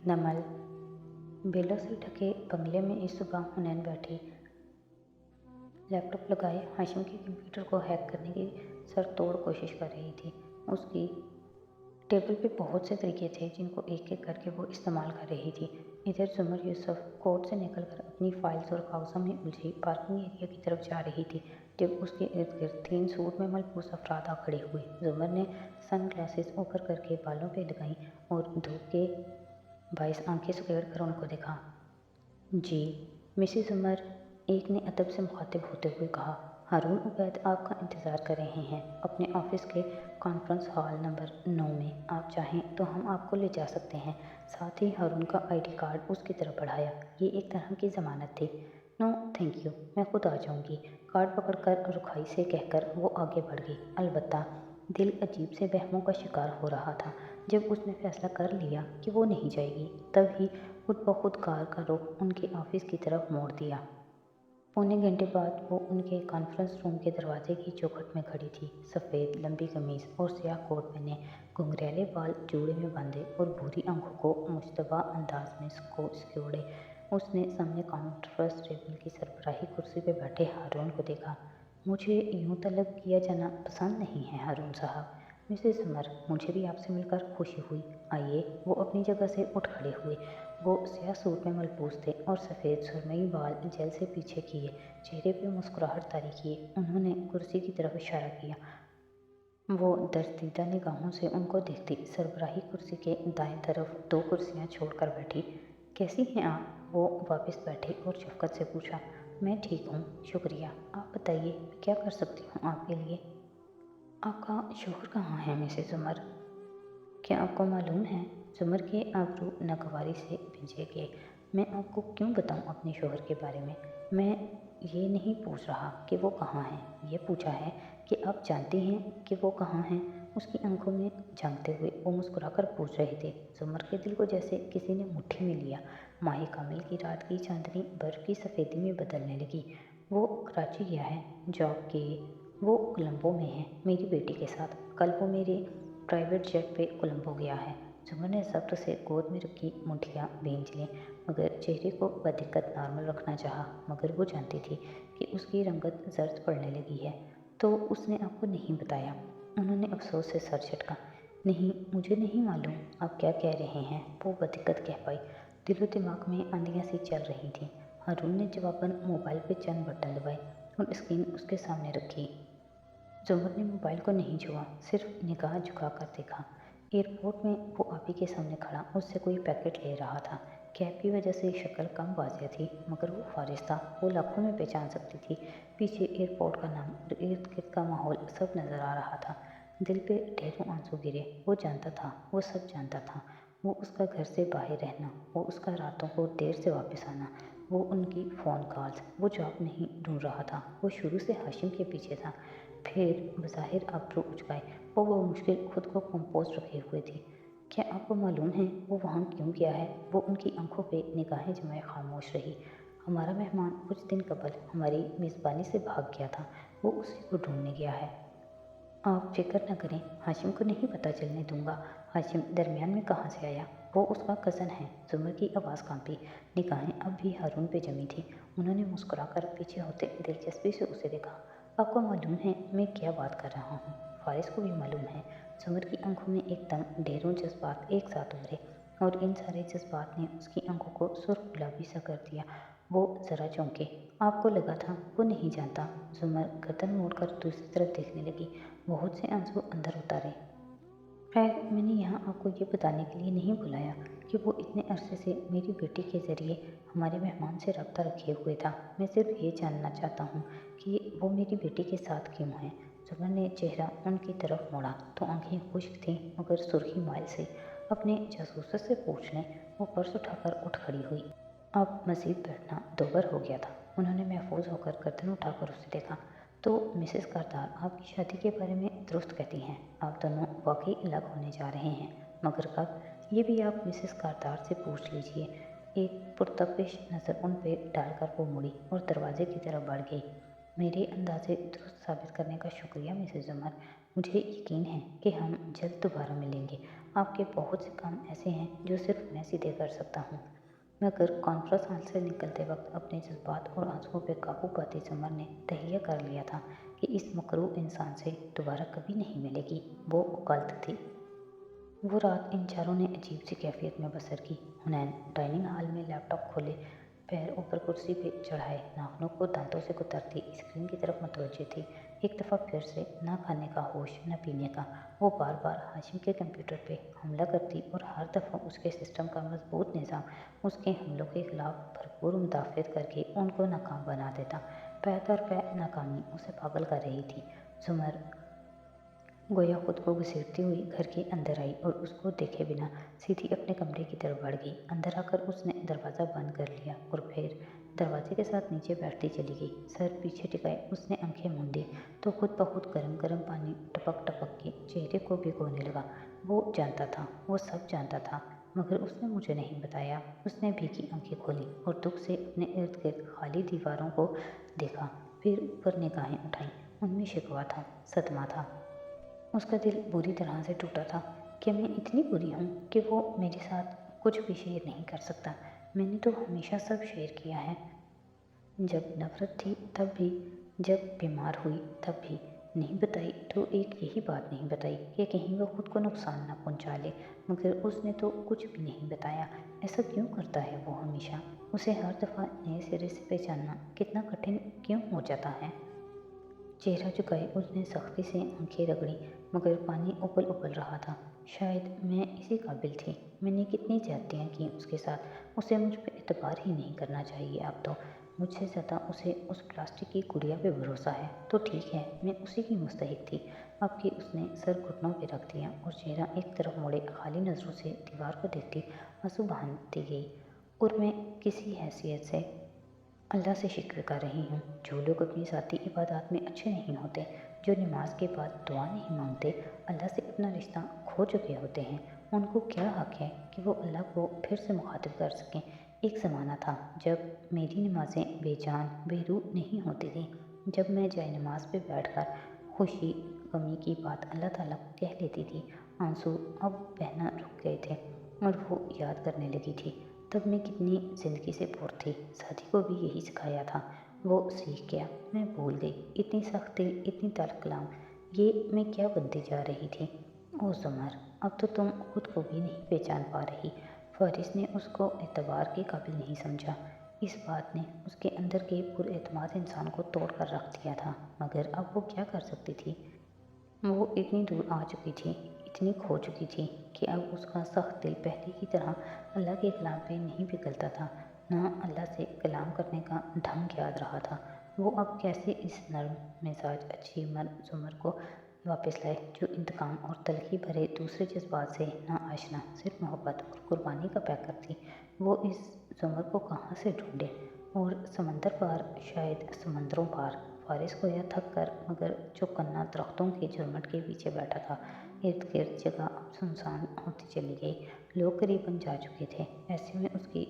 नमल बेलों से ढके बंगले में इस सुबह हुनैन बैठी लैपटॉप लगाए हाशिम के कंप्यूटर को हैक करने की सर तोड़ कोशिश कर रही थी। उसकी टेबल पे बहुत से तरीके थे जिनको एक एक करके वो इस्तेमाल कर रही थी। इधर जुमर यूसुफ कोर्ट से निकलकर अपनी फाइल्स और कागज़ों में उलझी पार्किंग एरिया की तरफ जा रही थी जब उसके इर्द गिर्द 3 सूट में मलबूस अफराद आ खड़े हुए। जुमर ने सन ग्लासेस ऊपर करके बालों पे लगाई और धूप के बायस आंखें सुखेड़ कर उनको देखा। जी मिसेस उमर, एक ने अदब से मुखातिब होते हुए कहा। हारून उबैद आपका इंतज़ार कर रहे हैं अपने ऑफिस के कॉन्फ्रेंस हॉल नंबर 9 में। आप चाहें तो हम आपको ले जा सकते हैं। साथ ही हारून का आईडी कार्ड उसकी तरफ बढ़ाया। ये एक तरह की ज़मानत थी। नो थैंक यू, मैं खुद आ जाऊंगी, कार्ड पकड़कर रुखाई से कहकर वो आगे बढ़ गई। अलबत्ता दिल अजीब से वहमों का शिकार हो रहा था। जब उसने फैसला कर लिया कि वो नहीं जाएगी तब ही खुद ब खुद कार का रुख उनके ऑफिस की तरफ मोड़ दिया। पौने घंटे बाद वो उनके कॉन्फ्रेंस रूम के दरवाजे की चौखट में खड़ी थी। सफ़ेद लंबी कमीज और स्याह कोट पहने, घुंघरैले बाल जूड़े में बांधे और भूरी आंखों को मुश्तबा अंदाज में सिकोड़े उसने सामने कॉन्फ्रेंस टेबल की सरबराही कुर्सी पर बैठे हारून को देखा। मुझे यूं तलब किया जाना पसंद नहीं है हारून साहब। मिसेस उमर, मुझे भी आपसे मिलकर खुशी हुई। आइए। वो अपनी जगह से उठ खड़े हुए। वो स्याह सूट में मलबूस थे और सफ़ेद सुरमई बाल जेल से पीछे किए, चेहरे पे मुस्कुराहट तारी किए उन्होंने कुर्सी की तरफ इशारा किया। वो दर्दीदा निगाहों से उनको देखती सरबराही कुर्सी के दाएं तरफ 2 कुर्सियां छोड़कर बैठी। कैसी हैं आप? वो वापस बैठी और शफकत से पूछा। मैं ठीक हूँ, शुक्रिया। आप बताइए, मैं क्या कर सकती हूँ आपके लिए? आपका शोहर कहाँ है मिसेस उमर? क्या आपको मालूम है? जुमर के आबरू नागवारी से भिंजे गए। मैं आपको क्यों बताऊं अपने शोहर के बारे में? मैं ये नहीं पूछ रहा कि वो कहाँ हैं, ये पूछा है कि आप जानती हैं कि वो कहाँ हैं। उसकी आंखों में झांकते हुए वो मुस्कुराकर पूछ रहे थे। जुमर के दिल को जैसे किसी ने मुट्ठी में लिया। माही कामिल की रात की चांदनी बर्फ की सफ़ेदी में बदलने लगी। वो कराची गया है जॉब के। वो कोलंबो में है मेरी बेटी के साथ। कल वो मेरे प्राइवेट जेट पे कोलंबो गया है। जुमर ने जब्त से गोद में रखी मुठियाँ भींच लीं मगर चेहरे को बदिक्कत नॉर्मल रखना चाहा। मगर वो जानती थी कि उसकी रंगत जर्द पड़ने लगी है। तो उसने आपको नहीं बताया? उन्होंने अफसोस से सर झटका। नहीं, मुझे नहीं मालूम आप क्या कह रहे हैं, वो बदिक्कत कह पाई। दिलो दिमाग में आंधियाँ सी चल रही थीं। हारून ने जवाबन मोबाइल पे चंद बटन दबाए और स्क्रीन उसके सामने रखी। जुमर ने मोबाइल को नहीं छुआ, सिर्फ निगाह झुकाकर देखा। एयरपोर्ट में वो आप ही के सामने खड़ा उससे कोई पैकेट ले रहा था। कैब की वजह से शक्ल कम वाज़िया थी मगर वो फारिस था। वो लाखों में पहचान सकती थी। पीछे एयरपोर्ट का नाम और इर्द गिर्द का माहौल सब नज़र आ रहा था। दिल पे ढेरों आंसू गिरे। वो जानता था, वो सब जानता था। वो उसका घर से बाहर रहना, वो उसका रातों को देर से वापस आना, वो उनकी फ़ोन कॉल्स। वो जॉब नहीं ढूंढ रहा था, वो शुरू से हाशिम के पीछे था। फिर बज़ाहिर आबरू उचकाए वो मुश्किल खुद को कंपोज रखे हुए थी। क्या आपको मालूम है वो वहाँ क्यों गया है? वो उनकी आंखों पे निगाहें जमाए खामोश रही। हमारा मेहमान कुछ दिन कबल हमारी मेज़बानी से भाग गया था। वो उसी को ढूंढने गया है। आप फिक्र न करें, हाशिम को नहीं पता चलने दूंगा। हाशिम दरमियान में कहाँ से आया? वो उसका कज़न है। जुमर की आवाज़ कांपी, निगाहें अब भी हारून पे जमी थी। उन्होंने मुस्कुराकर पीछे होते दिलचस्पी से उसे देखा। आपको मालूम है मैं क्या बात कर रहा हूँ? फारिस को भी मालूम है। जुमर की आंखों में एकदम ढेरों जज्बात एक साथ उभरे और इन सारे जज्बात ने उसकी आंखों को सुर्ख गुलाबी सा कर दिया। वो ज़रा चौंके। आपको लगा था वो नहीं जानता? जुमर गर्दन मोड़कर दूसरी तरफ देखने लगी। बहुत से आंसू अंदर उतारे। खैर, मैंने यहाँ आपको ये बताने के लिए नहीं बुलाया कि वो इतने अरसे से मेरी बेटी के ज़रिए हमारे मेहमान से रब्ता रखे हुए था। मैं सिर्फ ये जानना चाहता हूँ कि वो मेरी बेटी के साथ क्यों है। जुमर ने चेहरा उनकी तरफ मोड़ा तो आंखें खुश्क थीं मगर सुर्खी माइल से। अपने जासूस से पूछ लें। वो पर्स उठाकर उठ खड़ी हुई। अब मज़ीद बैठना दोबर हो गया था। उन्होंने महफूज होकर गर्दन उठाकर उसे देखा। तो मिसेस करतार आपकी शादी के बारे में दुरुस्त कहती हैं। आप दोनों वाकई अलग होने जा रहे हैं, मगर कब, ये भी आप मिसेस करतार से पूछ लीजिए। एक पुरतपिश नज़र उन पे डालकर वो मुड़ी और दरवाजे की तरफ बढ़ गई। मेरे अंदाज़े दुरुस्त साबित करने का शुक्रिया मिसेज़ उमर। मुझे यकीन है कि हम जल्द दोबारा मिलेंगे। आपके बहुत से काम ऐसे हैं जो सिर्फ़ मैं सीधे कर सकता हूँ। मगर कॉन्फ्रेंस हॉल से निकलते वक्त अपने जज़्बात और आंसुओं पे काबू पाती समर ने तहैया कर लिया था कि इस मकरूह इंसान से दोबारा कभी नहीं मिलेगी। वो गलत थी। वो रात इन चारों ने अजीब सी कैफियत में बसर की। हुनैन डाइनिंग हॉल में लैपटॉप खोले, पैर ऊपर कुर्सी पे चढ़ाए, नाखूनों को दांतों से कुतरती स्क्रीन की तरफ मुतवज्जे थी। एक दफ़ा फिर से न खाने का होश न पीने का। वो बार बार हाशिम के कंप्यूटर पे हमला करती और हर दफ़ा उसके सिस्टम का मजबूत निज़ाम उसके हमलों के खिलाफ भरपूर मुदाफ़त करके उनको नाकाम बना देता। पै दर पै नाकामी उसे पागल कर रही थी। जुमर गोया खुद को घसीटती हुई घर के अंदर आई और उसको देखे बिना सीधी अपने कमरे की तरफ बढ़ गई। अंदर आकर उसने दरवाज़ा बंद कर लिया और फिर दरवाजे के साथ नीचे बैठती चली गई। सर पीछे टिकाए उसने आंखें मूंदी तो खुद ब खुद गर्म गर्म पानी टपक टपक के चेहरे को भिगोने लगा। वो जानता था, वो सब जानता था, मगर उसने मुझे नहीं बताया। उसने भीगी आंखें खोली और दुख से अपने इर्द गिर्द खाली दीवारों को देखा, फिर ऊपर निगाहें उठाईं। उनमें शिकवा था, सदमा था। उसका दिल बुरी तरह से टूटा था। क्या मैं इतनी बुरी हूँ कि वो मेरे साथ कुछ भी शेयर नहीं कर सकता? मैंने तो हमेशा सब शेयर किया है। जब नफ़रत थी तब भी, जब बीमार हुई तब भी। नहीं बताई तो एक यही बात नहीं बताई कि कहीं वह खुद को नुकसान ना पहुँचा ले, मगर उसने तो कुछ भी नहीं बताया। ऐसा क्यों करता है वो हमेशा? उसे हर दफ़ा नए सिरे से पहचानना कितना कठिन क्यों हो जाता है? चेहरा झुकाए उसने सख्ती से आंखें रगड़ी, मगर पानी उबल उबल रहा था। शायद मैं इसी काबिल थी। मैंने कितनी ज्यादतियाँ की उसके साथ। उसे मुझ पर एतबार ही नहीं करना चाहिए अब तो। मुझसे ज़्यादा उसे उस प्लास्टिक की गुड़िया पे भरोसा है। तो ठीक है, मैं उसी की मुस्तहिक थी। अब कि उसने सर घुटनों पे रख दिया और चेहरा एक तरफ मोड़े खाली नज़रों से दीवार को देखती आंसू बहाती गई। और मैं किसी हैसियत से अल्लाह से शिक्र कर रही हूँ। जो लोग अपनी ज़ाती इबादत में अच्छे नहीं होते, जो नमाज के बाद दुआ नहीं मांगते, अल्लाह से अपना रिश्ता खो चुके होते हैं, उनको क्या हक़ है कि वो अल्लाह को फिर से मुखातिब कर सकें? एक ज़माना था जब मेरी नमाज़ें बेजान बेरूह नहीं होती थीं, जब मैं जाए नमाज पे बैठकर खुशी गमी की बात अल्लाह ताला को कह लेती थी। आंसू अब बहना रुक गए थे और वो याद करने लगी थी तब मैं कितनी ज़िंदगी से पुर थी। साथी को भी यही सिखाया था। वो सीख गया, मैं भूल गई। इतनी सख्त दिल, इतनी तल्ख़ कलाम, ये मैं क्या बनती जा रही थी? ओ ज़ुमर, अब तो तुम खुद को भी नहीं पहचान पा रही। फ़ारिस ने उसको एतबार के काबिल नहीं समझा। इस बात ने उसके अंदर के पुरएतमाद इंसान को तोड़ कर रख दिया था, मगर अब वो क्या कर सकती थी? वो इतनी दूर आ चुकी थी, इतनी खो चुकी थी कि अब उसका सख्त दिल पहले की तरह अल्लाह के कलाम पे नहीं पिघलता था, ना अल्लाह से कलाम करने का ढंग याद रहा था। वो अब कैसे इस नर्म मिजाज अच्छी जुमर को वापस लाए, जो इंतकाम और तलखी भरे दूसरे जज्बात से ना आशना, सिर्फ मोहब्बत और कुर्बानी का पैकर थी। वो इस जुमर को कहाँ से ढूंढे? और समंदर पार, शायद समंदरों पार। फ़ारिस गोया थक कर मगर चौकन्ना दरख्तों के झुरमुट के पीछे बैठा था। इर्द गिर्द जगह अब सुनसान होती चली गई। लोग करीबन जा चुके थे। ऐसे में उसकी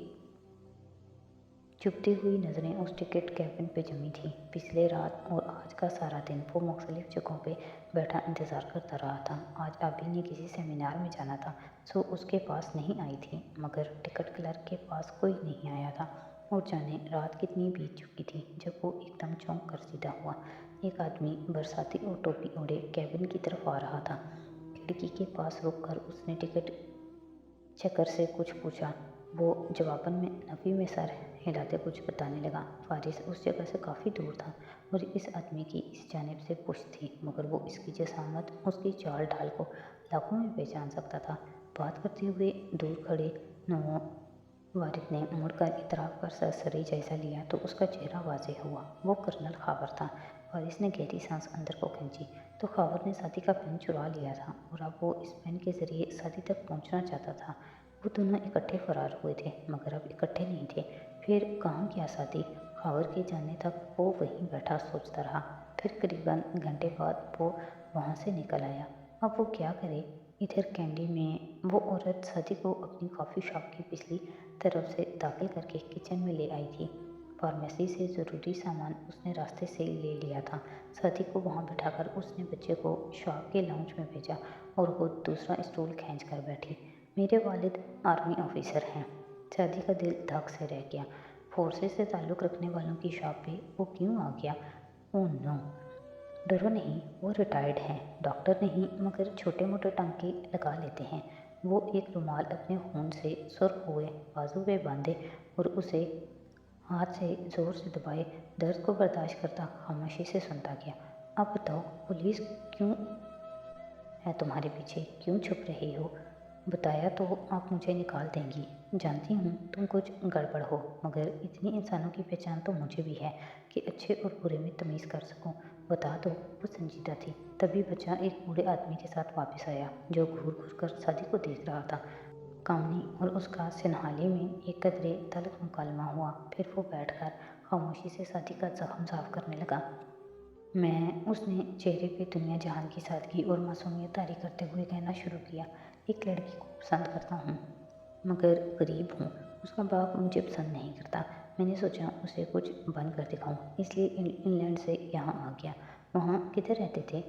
चुभती हुई नज़रें उस टिकट कैबिन पे जमी थी। पिछले रात और आज का सारा दिन वो मुख्तलिफ जगहों पे बैठा इंतज़ार करता रहा था। आज आबी ने किसी सेमिनार में जाना था, सो उसके पास नहीं आई थी, मगर टिकट क्लर्क के पास कोई नहीं आया था। और जाने रात कितनी बीत चुकी थी जब वो एकदम चौंक कर सीधा हुआ। एक आदमी बरसाती और टोपी ओढ़े कैबिन की तरफ आ रहा था। खिड़की के पास रुक कर उसने टिकट चेकर से कुछ पूछा। वो जवाबन में नफ़ी में सर हिलाते कुछ बताने लगा। फ़ारिस उस जगह से काफ़ी दूर था और इस आदमी की इस जानिब से पुश्त थी, मगर वो इसकी जसामत, उसकी चाल ढाल को लाखों में पहचान सकता था। बात करते हुए दूर खड़े नमो वारिद ने मुड़कर इतराफ़ कर सरसरी जायज़ा लिया तो उसका चेहरा वाज़ेह हुआ। वो कर्नल खावर था। फ़ारिस ने गहरी सांस अंदर को खींची तो खावर ने सादी का पेन चुरा लिया था और अब वो इस पेन के ज़रिए सादी तक पहुंचना चाहता था। वो दोनों इकट्ठे फरार हुए थे, मगर अब इकट्ठे नहीं थे। फिर कहाँ गया सादी? खावर के जाने तक वो वहीं बैठा सोचता रहा। फिर करीबन घंटे बाद वो वहाँ से निकल आया। अब वो क्या करे? इधर कैंडी में वो औरत सादी को अपनी कॉफ़ी शॉप की पिछली तरफ से दाखिल करके किचन में ले आई थी। फार्मेसी से ज़रूरी सामान उसने रास्ते से ले लिया था। साथी को वहाँ बिठाकर उसने बच्चे को शॉप के लाउंज में भेजा और वो दूसरा स्टूल खींच कर बैठी। मेरे वालिद आर्मी ऑफिसर हैं। शादी का दिल धक से रह गया। फोर्सेस से ताल्लुक़ रखने वालों की शॉप पे वो क्यों आ गया? Oh no! डरो नहीं, वो रिटायर्ड हैं, डॉक्टर नहीं मगर छोटे मोटे टांके लगा लेते हैं। वो एक रुमाल अपने खून से सुर्ख हुए बाजू पे बांधे और उसे हाथ से ज़ोर से दबाए, दर्द को बर्दाश्त करता खामोशी से सुनता गया। अब बताओ, पुलिस क्यों है तुम्हारे पीछे? क्यों छुप रही हो? बताया तो आप मुझे निकाल देंगी। जानती हूँ तुम कुछ गड़बड़ हो, मगर इतनी इंसानों की पहचान तो मुझे भी है कि अच्छे और बुरे में तमीज़ कर सकूँ। बता दो। वो संजीदा थी। तभी बच्चा एक बूढ़े आदमी के साथ वापस आया, जो घूर घूर कर शादी को देख रहा था। कामनी और उसका सिनहाली में एक कदरे तल्ख मुकालमा हुआ। फिर वो बैठकर खामोशी से शादी का जख्म साफ करने लगा। उसने चेहरे पे दुनिया जहान की सादगी और मासूमियत तारी करते हुए कहना शुरू किया। एक लड़की को पसंद करता हूँ, मगर गरीब हूँ। उसका बाप मुझे पसंद नहीं करता। मैंने सोचा उसे कुछ बन कर दिखाऊँ, इसलिए इंग्लैंड से यहाँ आ गया। वहाँ किधर रहते थे?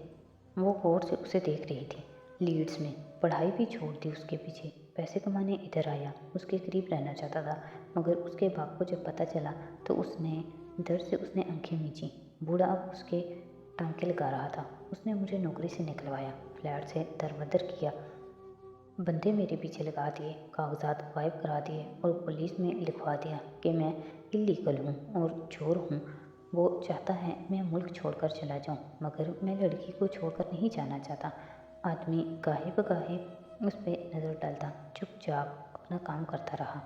वो गौर से उसे देख रही थी। लीड्स में। पढ़ाई भी छोड़ दी उसके पीछे, पैसे कमाने इधर आया। उसके करीब रहना चाहता था, मगर उसके बाप को जब पता चला तो दर्द से उसने आंखें मींची। बूढ़ा अब उसके टांके लगा रहा था। उसने मुझे नौकरी से निकलवाया, फ्लैट से दरबदर किया, बंदे मेरे पीछे लगा दिए, कागजात गायब करा दिए और पुलिस में लिखवा दिया कि मैं इलीगल हूँ और चोर हूँ। वो चाहता है मैं मुल्क छोड़कर चला जाऊँ, मगर मैं लड़की को छोड़कर नहीं जाना चाहता। आदमी गाहे बगाहे उस पर नज़र डालता, चुपचाप अपना काम करता रहा।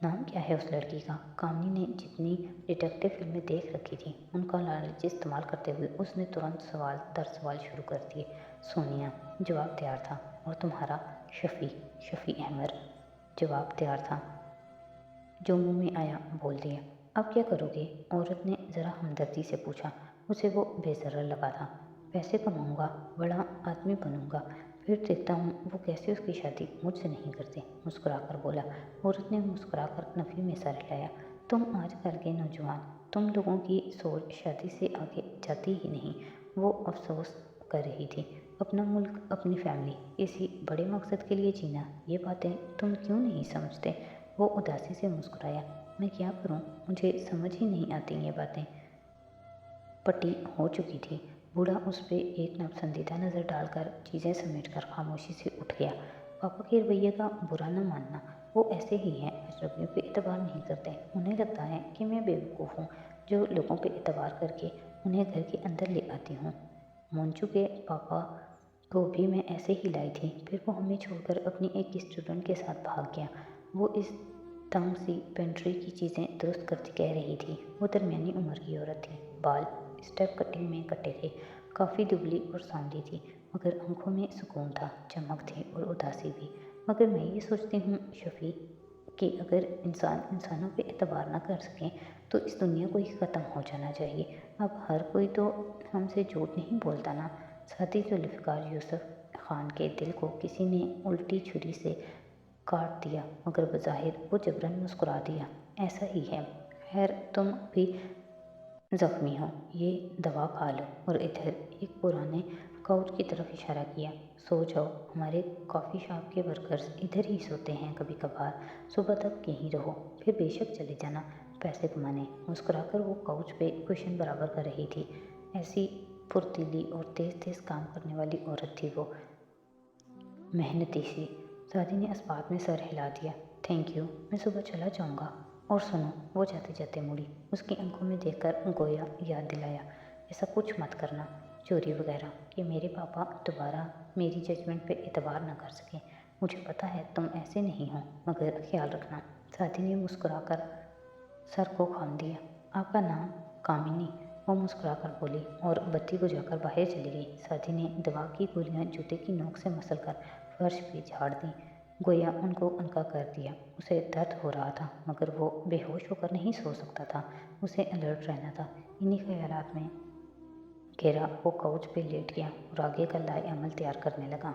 नाम क्या है उस लड़की का? कामनी ने जितनी डिटेक्टिव फिल्में देख रखी थी, उनका लालच इस्तेमाल करते हुए उसने तुरंत सवाल दर सवाल शुरू कर दिए। सोनिया। जवाब तैयार था। और तुम्हारा? शफ़ी अहमद। जवाब तैयार था, जो मुंह में आया बोल दिया। अब क्या करोगे? औरत ने ज़रा हमदर्दी से पूछा। उसे वो बेज़र्र लगा था। पैसे कमाऊँगा, बड़ा आदमी बनूँगा, फिर देखता हूँ वो कैसे उसकी शादी मुझसे नहीं करते, मुस्कुराकर बोला। औरत ने मुस्कुराकर नफ़ी में सर हिलाया। तुम आजकल के नौजवान, तुम लोगों की सोच शादी से आगे जाती ही नहीं। वो अफसोस कर रही थी। अपना मुल्क, अपनी फैमिली, किसी बड़े मकसद के लिए जीना, ये बातें तुम क्यों नहीं समझते? वो उदासी से मुस्कुराया। मैं क्या करूं? मुझे समझ ही नहीं आती ये बातें। पटी हो चुकी थी। बूढ़ा उस पर एक नापसंदीदा नज़र डालकर चीज़ें समेटकर खामोशी से उठ गया। पापा के रवैये का बुरा न मानना, वो ऐसे ही हैं, अजनबियों पे एतबार नहीं करते। उन्हें लगता है कि मैं बेवकूफ़ हूँ, जो लोगों पे एतबार करके उन्हें घर के अंदर ले आती हूँ। मोंचू के पापा को भी मैं ऐसे ही लाई थी, फिर वो हमें छोड़कर अपनी एक स्टूडेंट के साथ भाग गया। वो इस तंग सी पेंट्री की चीज़ें दुरुस्त करती कह रही थी। वो दरमियानी उम्र की औरत थी, बाल स्टेप कटिंग में कटे थे, काफ़ी दुबली और सांवली थी, मगर आंखों में सुकून था, चमक थी और उदासी भी। मगर मैं ये सोचती हूँ शफ़ी, कि अगर इंसानों पे एतबार ना कर सकें तो इस दुनिया को ही ख़त्म हो जाना चाहिए। अब हर कोई तो हमसे झूठ नहीं बोलता ना। साथ ही जुल्फ़िकार यूसुफ खान के दिल को किसी ने उल्टी छुरी से काट दिया, मगर बज़ाहिर वो जबरन मुस्कुरा दिया। ऐसा ही है। खैर, तुम भी ज़ख्मी हो, ये दवा खा लो। और इधर एक पुराने काउच की तरफ इशारा किया। सो जाओ, हमारे कॉफ़ी शॉप के वर्कर्स इधर ही सोते हैं कभी कभार। सुबह तक यहीं रहो, फिर बेशक चले जाना पैसे कमाने। मुस्कुराकर वो काउच पे कुशन बराबर कर रही थी। ऐसी फुर्तीली और तेज़ तेज़ काम करने वाली औरत थी वो, मेहनती सी। शादी ने इस्पात में सर हिला दिया। थैंक यू, मैं सुबह चला जाऊँगा। और सुनो, वो जाते जाते मुड़ी, उसकी आंखों में देखकर गोया याद दिलाया, ऐसा कुछ मत करना, चोरी वगैरह, कि मेरे पापा दोबारा मेरी जजमेंट पे एतबार ना कर सकें। मुझे पता है तुम ऐसे नहीं हो, मगर ख्याल रखना। साथी ने मुस्कुराकर सर को खाम दिया। आपका नाम? कामिनी। वो मुस्कुराकर बोली और बत्ती बुझाकर बाहर चली गई। साथी ने दवा की गोलियां जूते की नोक से मसलकर फर्श पे झाड़ दी, गोया उनको उनका कर दिया। उसे दर्द हो रहा था, मगर वो बेहोश होकर नहीं सो सकता था। उसे अलर्ट रहना था। इन्हीं ख्यालात में घेरा वो काउच पे लेट गया और आगे का लाए अमल तैयार करने लगा।